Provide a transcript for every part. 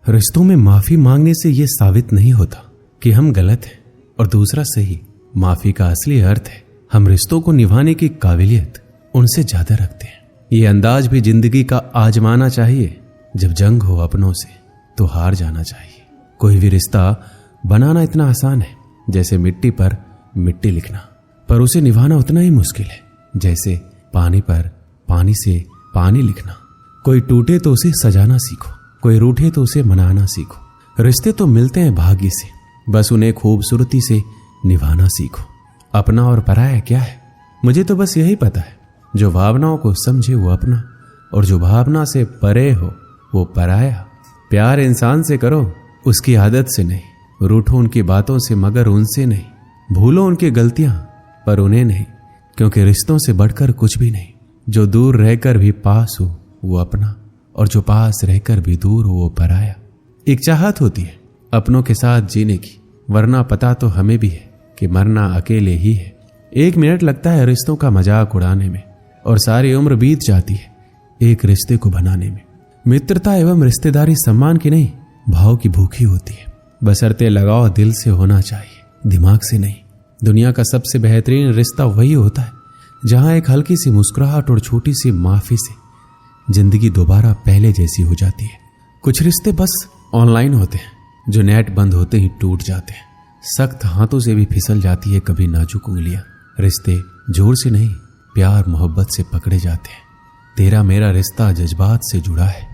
रिश्तों में माफी मांगने से यह साबित नहीं होता कि हम गलत हैं और दूसरा सही। माफी का असली अर्थ है हम रिश्तों को निभाने की काबिलियत उनसे ज्यादा रखते हैं। ये अंदाज भी जिंदगी का आजमाना चाहिए। जब जंग हो अपनों से तो हार जाना चाहिए। कोई भी रिश्ता बनाना इतना आसान है जैसे मिट्टी पर मिट्टी लिखना, पर उसे निभाना उतना ही मुश्किल है जैसे पानी पर पानी से पानी लिखना। कोई टूटे तो उसे सजाना सीखो, कोई रूठे तो उसे मनाना सीखो। रिश्ते तो मिलते हैं भाग्य से, बस उन्हें खूबसूरती से निभाना सीखो। अपना और पराया क्या है? मुझे तो बस यही पता है, जो भावनाओं को समझे वो अपना, और जो भावना से परे हो वो पराया। प्यार इंसान से करो, उसकी आदत से नहीं। रूठो उनकी बातों से मगर उनसे नहीं। भूलो उनकी गलतियां पर उन्हें नहीं, क्योंकि रिश्तों से बढ़कर कुछ भी नहीं। जो दूर रहकर भी पास हो वो अपना, और जो पास रहकर भी दूर हो वो पराया। एक चाहत होती है अपनों के साथ जीने की, वरना पता तो हमें भी है कि मरना अकेले ही है। 1 मिनट लगता है रिश्तों का मजाक उड़ाने में, और सारी उम्र बीत जाती है एक रिश्ते को बनाने में। मित्रता एवं रिश्तेदारी सम्मान की नहीं, भाव की भूखी होती है। बशर्ते लगाव दिल से होना चाहिए, दिमाग से नहीं। दुनिया का सबसे बेहतरीन रिश्ता वही होता है जहां एक हल्की सी मुस्कुराहट और छोटी सी माफी से जिंदगी दोबारा पहले जैसी हो जाती है। कुछ रिश्ते बस ऑनलाइन होते हैं, जो नेट बंद होते ही टूट जाते हैं। सख्त हाथों से भी फिसल जाती है कभी नाजुक उंगलियां। रिश्ते जोर से नहीं, प्यार मोहब्बत से पकड़े जाते हैं। तेरा मेरा रिश्ता जज्बात से जुड़ा है,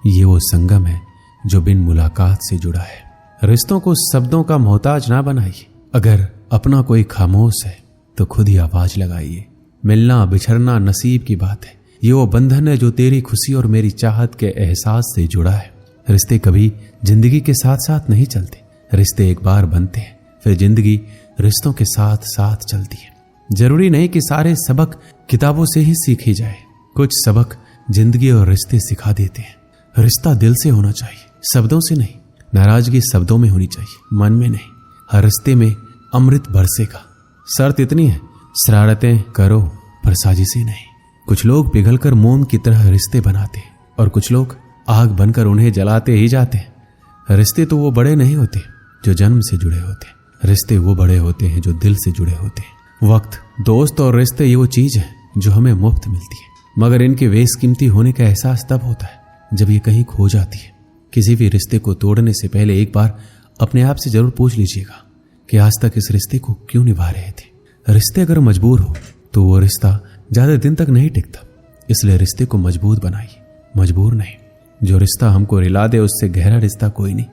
ये वो संगम है जो बिन मुलाकात से जुड़ा है। रिश्तों को शब्दों का मोहताज ना बनाइए। अगर अपना कोई खामोश है तो खुद ही आवाज लगाइए। मिलना बिछड़ना नसीब की बात है, ये वो बंधन है जो तेरी खुशी और मेरी चाहत के एहसास से जुड़ा है। रिश्ते कभी जिंदगी के साथ साथ नहीं चलते, रिश्ते एक बार बनते हैं फिर जिंदगी रिश्तों के साथ साथ चलती है। जरूरी नहीं कि सारे सबक किताबों से ही सीखे जाए, कुछ सबक जिंदगी और रिश्ते सिखा देते हैं। रिश्ता दिल से होना चाहिए, शब्दों से नहीं। नाराजगी शब्दों में होनी चाहिए, मन में नहीं। हर रिश्ते में अमृत बरसेगा, शर्त इतनी है शरारतें करो पर साजिशें नहीं। कुछ लोग पिघलकर मोम की तरह रिश्ते बनाते हैं और कुछ लोग आग बनकर उन्हें जलाते ही जाते हैं। रिश्ते तो वो बड़े नहीं होते जो जन्म से जुड़े होते हैं, रिश्ते वो बड़े होते हैं जो दिल से जुड़े होते हैं। वक्त, दोस्त और रिश्ते ये वो चीज है जो हमें मुफ्त मिलती है, मगर इनके बेशकीमती होने का एहसास तब होता है जब ये कहीं खो जाती है। किसी भी रिश्ते को तोड़ने से पहले एक बार अपने आप से जरूर पूछ लीजिएगा कि आज तक इस रिश्ते को क्यों निभा रहे थे। रिश्ते अगर मजबूर हो तो वो रिश्ता ज्यादा दिन तक नहीं टिकता, इसलिए रिश्ते को मजबूत बनाइए, मजबूर नहीं। जो रिश्ता हमको रिला दे उससे गहरा रिश्ता कोई नहीं,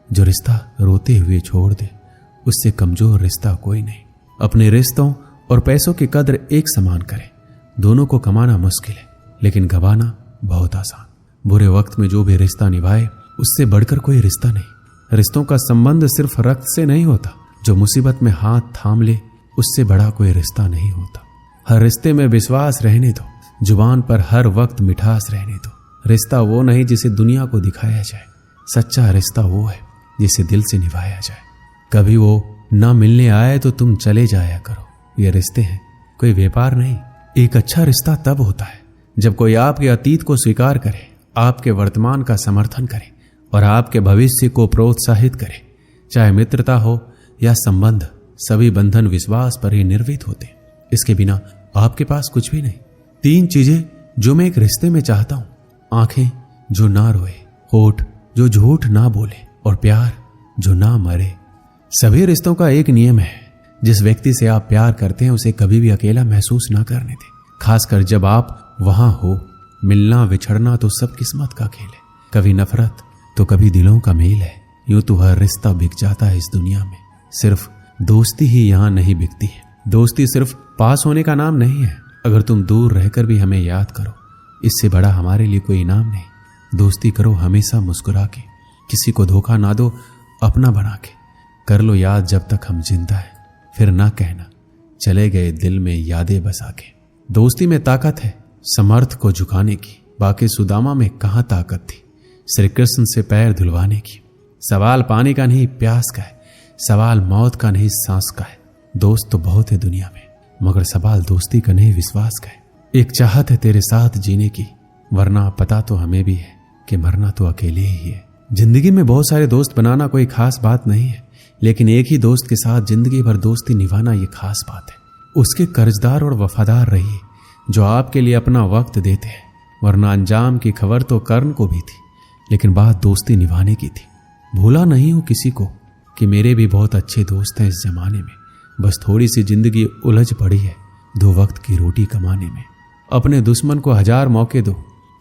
जो रिश्ता रोते हुए छोड़ दे उससे कमजोर रिश्ता कोई नहीं। अपने रिश्तों और पैसों की कद्र एक समान करें। दोनों को कमाना मुश्किल है लेकिन गंवाना बहुत आसान। बुरे वक्त में जो भी रिश्ता निभाए उससे बढ़कर कोई रिश्ता नहीं। रिश्तों का संबंध सिर्फ रक्त से नहीं होता, जो मुसीबत में हाथ थाम ले उससे बड़ा कोई रिश्ता नहीं होता। हर रिश्ते में विश्वास रहने दो, जुबान पर हर वक्त मिठास रहने दो। रिश्ता वो नहीं जिसे दुनिया को दिखाया जाए, सच्चा रिश्ता वो है जिसे दिल से निभाया जाए। कभी वो ना मिलने आए तो तुम चले जाया करो, ये रिश्ते हैं कोई व्यापार नहीं। एक अच्छा रिश्ता तब होता है जब कोई आपके अतीत को स्वीकार करे, आपके वर्तमान का समर्थन करे और आपके भविष्य को प्रोत्साहित करे। चाहे मित्रता हो या संबंध, सभी बंधन विश्वास पर ही निर्मित होते। इसके बिना आपके पास कुछ भी नहीं। 3 चीजें जो मैं एक रिश्ते में चाहता हूं: आंखें जो ना रोए, होठ जो झूठ ना बोले और प्यार जो ना मरे। सभी रिश्तों का एक नियम है, जिस व्यक्ति से आप प्यार करते हैं उसे कभी भी अकेला महसूस ना करने दें, खासकर जब आप वहां हो। मिलना बिछड़ना तो सब किस्मत का खेल है, कभी नफरत तो कभी दिलों का मेल है। यूं तो हर रिश्ता बिक जाता है इस दुनिया में, सिर्फ दोस्ती ही यहां नहीं बिकती है। दोस्ती सिर्फ पास होने का नाम नहीं है। अगर तुम दूर रहकर भी हमें याद करो, इससे बड़ा हमारे लिए कोई इनाम नहीं। दोस्ती करो हमेशा मुस्कुरा के, किसी को धोखा ना दो अपना बना के। कर लो याद जब तक हम जिंदा है, फिर ना कहना चले गए दिल में यादें बसा के। दोस्ती में ताकत है समर्थ को झुकाने की, बाकी सुदामा में कहां ताकत थी श्री कृष्ण से पैर धुलवाने की। सवाल पानी का नहीं प्यास का है, सवाल मौत का नहीं सांस का है। दोस्त तो बहुत है दुनिया में, मगर सवाल दोस्ती का नहीं विश्वास का है। एक चाहत है तेरे साथ जीने की, वरना पता तो हमें भी है कि मरना तो अकेले ही है। जिंदगी में बहुत सारे दोस्त बनाना कोई खास बात नहीं है, लेकिन एक ही दोस्त के साथ जिंदगी भर दोस्ती निभाना ये खास बात है। उसके कर्जदार और वफादार रहिए जो आपके लिए अपना वक्त देते हैं, वरना अंजाम की खबर तो कर्ण को भी थी, लेकिन बात दोस्ती निभाने की थी। भूला नहीं हूं किसी को कि मेरे भी बहुत अच्छे दोस्त हैं इस जमाने में, बस थोड़ी सी जिंदगी उलझ पड़ी है 2 वक्त की रोटी कमाने में। अपने दुश्मन को 1000 मौके दो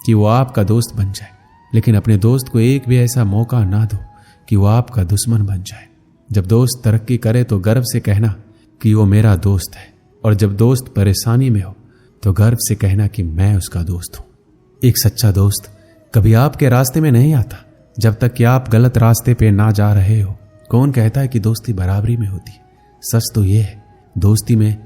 कि वो आपका दोस्त बन जाए, लेकिन अपने दोस्त को एक भी ऐसा मौका ना दो कि वो आपका दुश्मन बन जाए। जब दोस्त तरक्की करे तो गर्व से कहना कि वो मेरा दोस्त है, और जब दोस्त परेशानी में हो तो गर्व से कहना कि मैं उसका दोस्त हूं। एक सच्चा दोस्त कभी आपके रास्ते में नहीं आता जब तक कि आप गलत रास्ते पे ना जा रहे हो। कौन कहता है कि दोस्ती बराबरी में होती है? सच तो ये है, दोस्ती में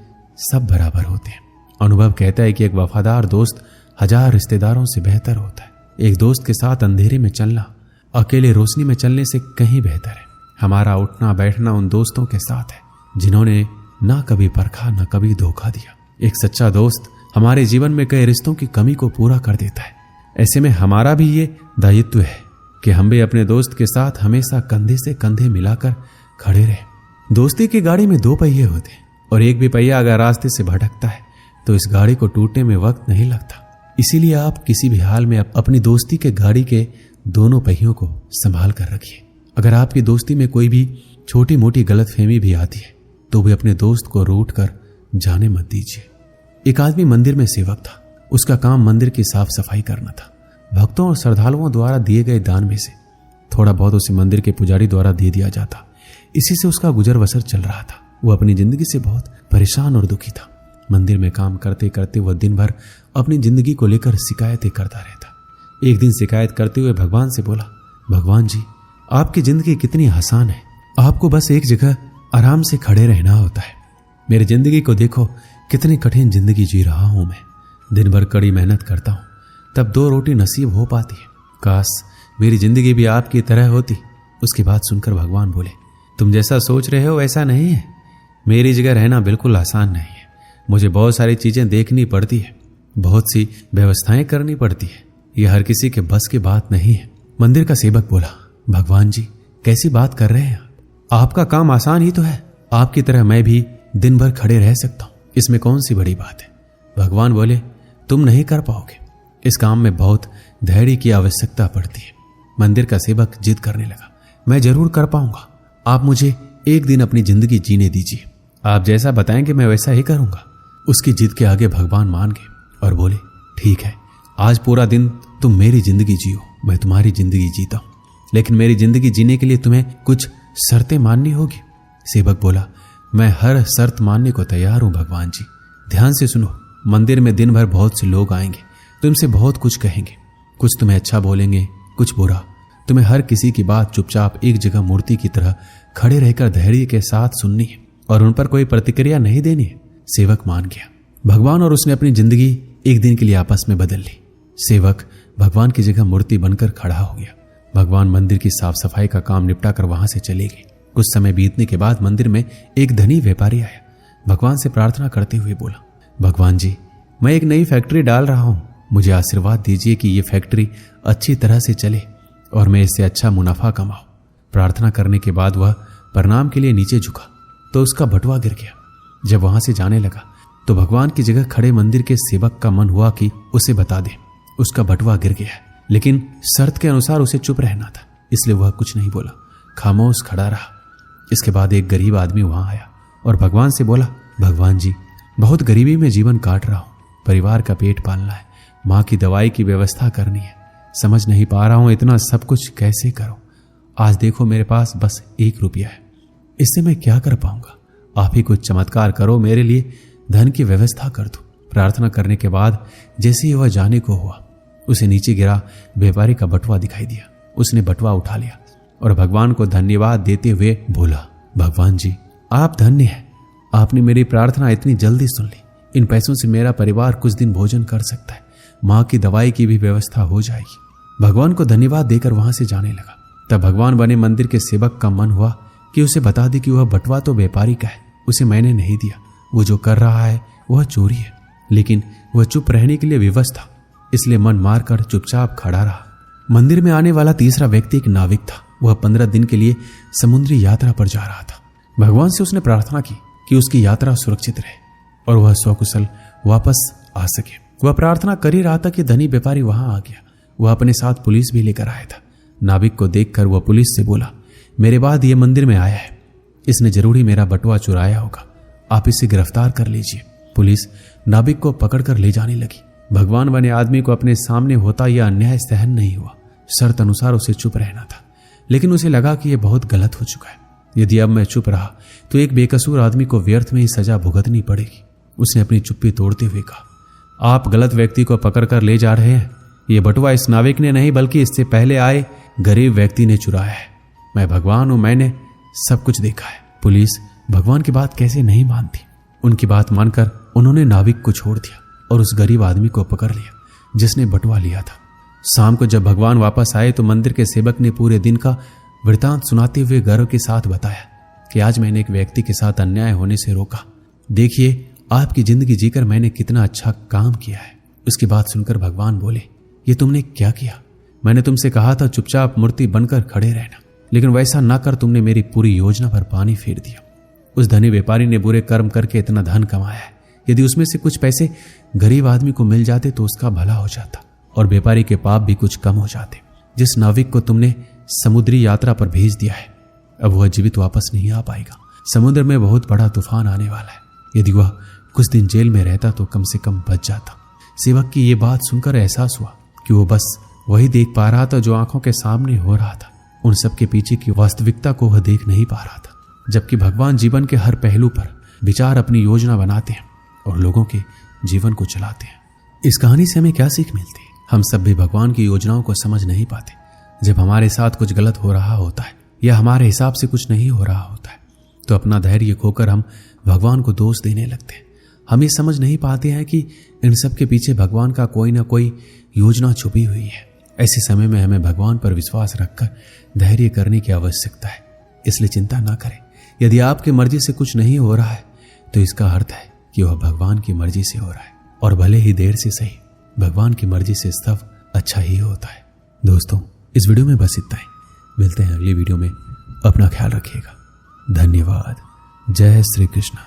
सब बराबर होते हैं। अनुभव कहता है कि एक वफादार दोस्त 1000 रिश्तेदारों से बेहतर होता है। एक दोस्त के साथ अंधेरे में चलना अकेले रोशनी में चलने से कहीं बेहतर है। हमारा उठना बैठना उन दोस्तों के साथ है जिन्होंने ना कभी परखा ना कभी धोखा दिया। एक सच्चा दोस्त हमारे जीवन में कई रिश्तों की कमी को पूरा कर देता है। ऐसे में हमारा भी ये दायित्व है कि हम भी अपने दोस्त के साथ हमेशा कंधे से कंधे मिलाकर खड़े रहें। दोस्ती की गाड़ी में 2 पहिए होते हैं, और एक भी पहिया अगर रास्ते से भटकता है तो इस गाड़ी को टूटने में वक्त नहीं लगता। इसीलिए आप किसी भी हाल में अपनी दोस्ती के गाड़ी के दोनों पहियों को संभाल कर रखिए। अगर आपकी दोस्ती में कोई भी छोटी मोटी गलतफहमी भी आती है तो भी अपने दोस्त को रूठ कर जाने मत दीजिए। एक आदमी मंदिर में सेवक था। उसका काम मंदिर की साफ सफाई करना था। भक्तों और श्रद्धालुओं द्वारा दिए गए दान में से थोड़ा बहुत उसे मंदिर के पुजारी द्वारा दे दिया जाता। इसी से उसका गुजर बसर चल रहा था। वो अपनी जिंदगी से बहुत परेशान और दुखी था। मंदिर में काम करते करते वह दिन भर अपनी जिंदगी को लेकर शिकायतें करता रहता। एक दिन शिकायत करते हुए भगवान से बोला, भगवान जी, आपकी जिंदगी कितनी आसान है, आपको बस एक जगह आराम से खड़े रहना होता है। मेरी जिंदगी को देखो, कितनी कठिन जिंदगी जी रहा हूं मैं। दिन भर कड़ी मेहनत करता हूं, तब 2 रोटी नसीब हो पाती है। काश मेरी जिंदगी भी आपकी तरह होती। उसकी बात सुनकर भगवान बोले, तुम जैसा सोच रहे हो वैसा नहीं है। मेरी जगह रहना बिल्कुल आसान नहीं है। मुझे बहुत सारी चीजें देखनी पड़ती है, बहुत सी व्यवस्थाएं करनी पड़ती है। यह हर किसी के बस की बात नहीं है। मंदिर का सेवक बोला, भगवान जी, कैसी बात कर रहे हैं आप? आपका काम आसान ही तो है। आपकी तरह मैं भी दिन भर खड़े रह सकता हूं, इसमें कौन सी बड़ी बात है? भगवान बोले, तुम नहीं कर पाओगे। इस काम में बहुत धैर्य की आवश्यकता पड़ती है। मंदिर का सेवक जिद करने लगा, मैं जरूर कर पाऊंगा। आप मुझे एक दिन अपनी जिंदगी जीने दीजिए। आप जैसा बताएंगे मैं वैसा ही करूंगा। उसकी जिद के आगे भगवान मान गए और बोले, ठीक है, आज पूरा दिन तुम मेरी जिंदगी जियो, मैं तुम्हारी जिंदगी जीता हूं, लेकिन मेरी जिंदगी जीने के लिए तुम्हें कुछ शर्तें माननी होगी। सेवक बोला, मैं हर शर्त मानने को तैयार हूं भगवान जी। ध्यान से सुनो, मंदिर में दिन भर बहुत से लोग आएंगे, तुमसे बहुत कुछ कहेंगे, कुछ तुम्हें अच्छा बोलेंगे, कुछ बुरा। तुम्हें हर किसी की बात चुपचाप एक जगह मूर्ति की तरह खड़े रहकर धैर्य के साथ सुननी है और उन पर कोई प्रतिक्रिया नहीं देनी है। सेवक मान गया। भगवान और उसने अपनी जिंदगी एक दिन के लिए आपस में बदल ली। सेवक भगवान की जगह मूर्ति बनकर खड़ा हो गया। भगवान मंदिर की साफ सफाई का काम निपटा कर वहां से चले गए। कुछ समय बीतने के बाद मंदिर में एक धनी व्यापारी आया। भगवान से प्रार्थना करते हुए बोला, भगवान जी, मैं एक नई फैक्ट्री डाल रहा हूं, मुझे आशीर्वाद दीजिए कि यह फैक्ट्री अच्छी तरह से चले और मैं इससे अच्छा मुनाफा कमाऊं। प्रार्थना करने के बाद वह प्रणाम के लिए नीचे झुका तो उसका बटुआ गिर गया। जब वहां से जाने लगा तो भगवान की जगह खड़े मंदिर के सेवक का मन हुआ कि उसे बता दे उसका बटुआ गिर गया है, लेकिन शर्त के अनुसार उसे चुप रहना था, इसलिए वह कुछ नहीं बोला, खामोश खड़ा रहा। इसके बाद एक गरीब आदमी वहां आया और भगवान से बोला, भगवान जी, बहुत गरीबी में जीवन काट रहा हूं, परिवार का पेट पालना है, माँ की दवाई की व्यवस्था करनी है, समझ नहीं पा रहा हूं इतना सब कुछ कैसे करूं। आज देखो मेरे पास बस 1 रुपया है, इससे मैं क्या कर पाऊंगा? आप ही कुछ चमत्कार करो, मेरे लिए धन की व्यवस्था कर दो। प्रार्थना करने के बाद जैसे ही वह जाने को हुआ, उसे नीचे गिरा व्यापारी का बटुआ दिखाई दिया। उसने बटुआ उठा लिया और भगवान को धन्यवाद देते हुए बोला, भगवान जी, आप धन्य हैं, आपने मेरी प्रार्थना इतनी जल्दी सुन ली। इन पैसों से मेरा परिवार कुछ दिन भोजन कर सकता है, माँ की दवाई की भी व्यवस्था हो जाएगी। भगवान को धन्यवाद देकर वहां से जाने लगा। तब भगवान बने मंदिर के सेवक का मन हुआ कि उसे बता दे कि वह बटुआ तो व्यापारी का है, उसे मैंने नहीं दिया, वो जो कर रहा है वह चोरी है। लेकिन वह चुप रहने के लिए विवश था, इसलिए मन मारकर चुपचाप खड़ा रहा। मंदिर में आने वाला तीसरा व्यक्ति एक नाविक था। वह 15 दिन के लिए समुद्री यात्रा पर जा रहा था। भगवान से उसने प्रार्थना की कि उसकी यात्रा सुरक्षित रहे और वह सकुशल वापस आ सके। वह प्रार्थना कर ही रहा था कि धनी व्यापारी वहां आ गया। वह अपने साथ पुलिस भी लेकर आया था। नाविक को देखकर वह पुलिस से बोला, मेरे बाद यह मंदिर में आया है, इसने जरूर ही मेरा बटुआ चुराया होगा, आप इसे गिरफ्तार कर लीजिए। पुलिस नाविक को पकड़कर ले जाने लगी। भगवान बने आदमी को अपने सामने होता यह अन्याय सहन नहीं हुआ। शर्त अनुसार उसे चुप रहना था, लेकिन उसे लगा कि यह बहुत गलत हो चुका है। यदि अब मैं चुप रहा तो एक बेकसूर आदमी को व्यर्थ में ही सजा भुगतनी पड़ेगी। उसने अपनी चुप्पी तोड़ते हुए कहा, आप गलत व्यक्ति को पकड़कर ले जा रहे हैं। यह बटुआ इस नाविक ने नहीं बल्कि इससे पहले आए गरीब व्यक्ति ने चुराया है। मैं भगवान हूं, मैंने सब कुछ देखा है। पुलिस भगवान की बात कैसे नहीं मानती। उनकी बात मानकर उन्होंने नाविक को छोड़ दिया और उस गरीब आदमी को पकड़ लिया जिसने बटुआ लिया था। शाम को जब भगवान वापस आए तो मंदिर के सेवक ने पूरे दिन का वृतांत सुनाते हुए गर्व के साथ बताया कि आज मैंने एक व्यक्ति के साथ अन्याय होने से रोका। देखिए, आपकी जिंदगी जीकर मैंने कितना अच्छा काम किया है। उसकी बात सुनकर भगवान बोले, ये तुमने क्या किया? मैंने तुमसे कहा था चुपचाप मूर्ति बनकर खड़े रहना, लेकिन वैसा ना कर तुमने मेरी पूरी योजना पर पानी फेर दिया। उस धनी व्यापारी ने बुरे कर्म करके इतना धन कमाया है। यदि उसमें से कुछ पैसे गरीब आदमी को मिल जाते तो उसका भला हो जाता और व्यापारी के पाप भी कुछ कम हो जाते। जिस नाविक को तुमने समुद्री यात्रा पर भेज दिया है, अब वह जीवित वापस नहीं आ पाएगा। समुद्र में बहुत बड़ा तूफान आने वाला है। यदि वह कुछ दिन जेल में रहता तो कम से कम बच जाता। सेवक की ये बात सुनकर एहसास हुआ कि वो बस वही देख पा रहा था जो आंखों के सामने हो रहा था। उन सब के पीछे की वास्तविकता को वह देख नहीं पा रहा था। जबकि भगवान जीवन के हर पहलू पर विचार अपनी योजना बनाते हैं और लोगों के जीवन को चलाते हैं। इस कहानी से हमें क्या सीख मिलती है? हम सब भी भगवान की योजनाओं को समझ नहीं पाते। जब हमारे साथ कुछ गलत हो रहा होता है या हमारे हिसाब से कुछ नहीं हो रहा होता है तो अपना धैर्य खोकर हम भगवान को दोष देने लगते हैं। हम ये समझ नहीं पाते हैं कि इन सब के पीछे भगवान का कोई ना कोई योजना छुपी हुई है। ऐसे समय में हमें भगवान पर विश्वास रखकर धैर्य करने की आवश्यकता है। इसलिए चिंता ना करें। यदि आपकी मर्जी से कुछ नहीं हो रहा है तो इसका अर्थ है कि वह भगवान की मर्जी से हो रहा है, और भले ही देर से सही, भगवान की मर्जी से सब अच्छा ही होता है। दोस्तों, इस वीडियो में बस इतना ही। मिलते हैं अगली वीडियो में। अपना ख्याल रखिएगा। धन्यवाद। जय श्री कृष्ण।